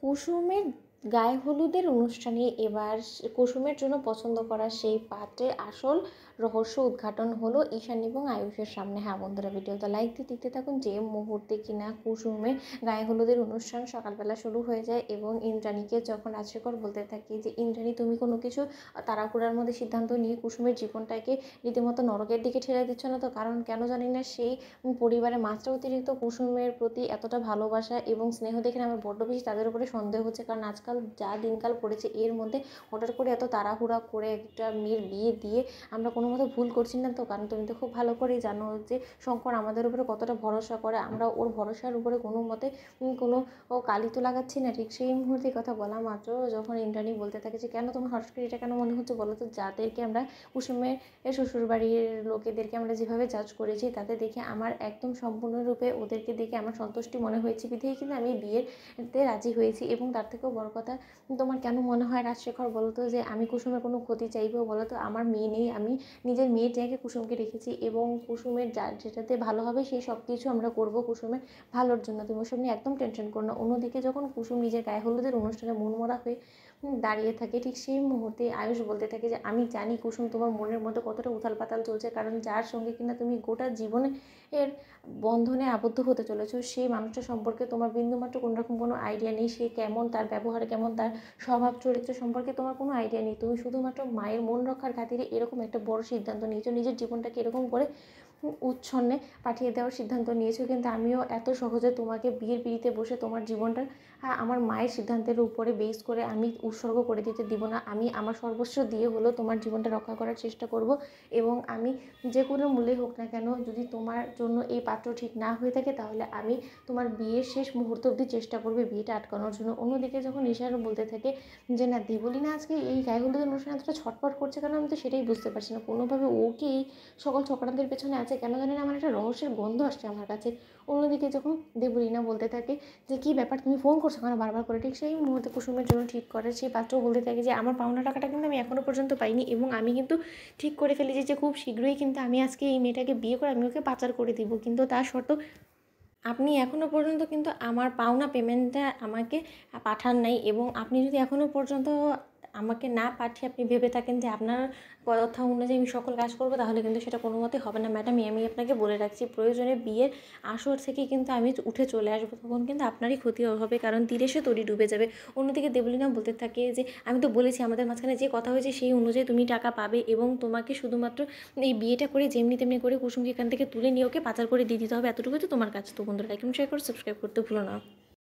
কুসুমের গায়ে হলুদের অনুষ্ঠানে এবার কুসুমের জন্য পছন্দ করা সেই পাত্রের আসল রহস্য উদ্ঘাটন হলো ঈশান এবং আয়ুষের সামনে। হ্যাঁ বন্ধুরা, ভিডিওটা লাইক দিয়ে দেখতে থাকুন। যে মুহূর্তে কিনা কুসুমের গায়ে হলুদের অনুষ্ঠান সকালবেলা শুরু হয়ে যায় এবং ইন্দ্রাণীকে যখন রাজশেখর বলতে থাকে যে ইন্দ্রাণী, তুমি কোনো কিছু তাড়াহুড়ার মধ্যে সিদ্ধান্ত নিয়ে কুসুমের জীবনটাকে রীতিমতো নরকের দিকে ঠেলে দিচ্ছ না তো? কারণ কেন জানি না সেই পরিবারের মাত্রা অতিরিক্ত কুসুমের প্রতি এতটা ভালোবাসা এবং স্নেহ দেখে আমার বড্ড বেশি তাদের উপরে সন্দেহ হচ্ছে। কারণ আজকাল যা দিনকাল পড়েছে এর মধ্যে হঠাৎ করে এত তাড়াহুড়া করে একটা মেয়ের বিয়ে দিয়ে আমরা কোনো মতো ভুল করছি না তো? কারণ তুমি তো খুব ভালো করেই জানো যে শঙ্কর আমাদের উপরে কতটা ভরসা করে, আমরা ওর ভরসার উপরে কোনো মতে কোনো কালি তো লাগাচ্ছি না। ঠিক সেই মুহূর্তে কথা বলা মাত্র যখন ইন্দ্রাণী বলতে থাকে যে কেন তোমার হঠাৎ করে এটা কেন মনে হচ্ছে বলো তো? যাদেরকে আমরা কুসুমের শ্বশুরবাড়ির লোকেদেরকে আমরা যেভাবে জাজ করেছি তাতে দেখে আমার একদম সম্পূর্ণরূপে ওদেরকে দেখে আমার সন্তুষ্টি মনে হয়েছে, বিধেই কিন্তু আমি বিয়েতে রাজি হয়েছি। এবং তার থেকেও বড় কথা, তোমার কেন মনে হয় রাজশেখর বলো তো যে আমি কুসুমের কোনো ক্ষতি চাইবো? বলো তো, আমার মেয়ে নেই, আমি নিজের মেয়ের জায়গায় কুসুমকে রেখেছি এবং কুসুমের যেটাতে ভালো হবে সেই সব কিছু আমরা করবো কুসুমের ভালোর জন্য। তুমি ওসব নিয়ে একদম টেনশন করো না। অন্যদিকে যখন কুসুম নিজের গায়ে হলুদের অনুষ্ঠানে মনমরা হয়ে দাঁড়িয়ে থাকে, ঠিক সেই মুহূর্তে আয়ুষ বলতে থাকে যে আমি জানি কুসুম তোমার মনের মধ্যে কতটা উথাল পাতাল চলছে, কারণ যার সঙ্গে কিনা তুমি গোটা জীবনে এর বন্ধনে আবদ্ধ হতে চলেছো সেই মানুষটা সম্পর্কে তোমার বিন্দুমাত্র কোনোরকম কোনো আইডিয়া নেই। সে কেমন, তার ব্যবহার কেমন, তার স্বভাব চরিত্র সম্পর্কে তোমার কোনো আইডিয়া নেই। তুমি শুধুমাত্র মায়ের মন রক্ষার খাতিরে এরকম একটা বড় সিদ্ধান্ত নিয়েছো, নিজের জীবনটাকে এরকম করে উচ্ছন্নে পাঠিয়ে দেওয়ার সিদ্ধান্ত নিয়েছো। কিন্তু আমিও এত সহজে তোমাকে বিয়ের পিঁড়িতে বসে তোমার জীবনটা আমার মায়ের সিদ্ধান্তের উপরে বেস করে আমি উৎসর্গ করে দিতে দিব না। আমি আমার সর্বস্ব দিয়ে হলেও তোমার জীবনটা রক্ষা করার চেষ্টা করব এবং আমি যে কোনো মূল্যে হোক না কেন, যদি তোমার জন্য এই পাত্র ঠিক না হয়ে থাকে তাহলে আমি তোমার বিয়ের শেষ মুহূর্ত অবধি চেষ্টা করবে বিয়েটা আটকানোর জন্য। অন্যদিকে যখন ঈশানও বলতে থাকে যে না, দেবলীনা আজকে এই গায়ে হলুদের অনুষ্ঠানে এতটা ছটফট করছে কেন, আমি তো সেটাই বুঝতে পারছি না। কোনোভাবে ও কি এই সকল চক্রান্তের পেছনে আছে? কেন জানি না আমার একটা রহস্যের গন্ধ আসছে আমার কাছে। অন্যদিকে যখন দেবলীনা বলতে থাকে যে কী ব্যাপার, তুমি ফোন করছো কেন বারবার করে, ঠিক সেই মুহূর্তে কুসুমের জন্য ঠিক করে সেই পাত্র বলতে থাকে যে আমার পাওনা টাকাটা কিন্তু আমি এখনও পর্যন্ত পাইনি এবং আমি কিন্তু ঠিক করে ফেলেছি যে খুব শীঘ্রই কিন্তু আমি আজকে এই মেয়েটাকে বিয়ে করে আমি ওকে পাচার করে দিব। কিন্তু তার শর্ত, আপনি এখনও পর্যন্ত কিন্তু আমার পাওনা পেমেন্টটা আমাকে পাঠান নাই এবং আপনি যদি এখনও পর্যন্ত আমাকে না পাঠিয়ে আপনি ভেবে থাকেন যে আপনার কথা অনুযায়ী আমি সকল কাজ করবো, তাহলে কিন্তু সেটা কোনো মতেই হবে না ম্যাডাম। আমি আপনাকে বলে রাখছি, প্রয়োজনে বিয়ের আসর থেকে কিন্তু আমি উঠে চলে আসবো, তখন কিন্তু আপনারই ক্ষতি হবে, কারণ তীরে সে তরি ডুবে যাবে। অন্যদিকে দেবলীনা বলতে থাকে যে আমি তো বলেছি আমাদের মাঝখানে যে কথা হয়েছে সেই অনুযায়ী তুমি টাকা পাবে এবং তোমাকে শুধুমাত্র এই বিয়েটা করে যেমনি তেমনি করে কুসুমকে এখান থেকে তুলে নিয়ে ওকে পাচার করে দিয়ে দিতে হবে, এতটুকুই তো তোমার কাজ। তো বন্ধুরা, লাইক এবং শেয়ার করে সাবস্ক্রাইব করতে ভুলো না।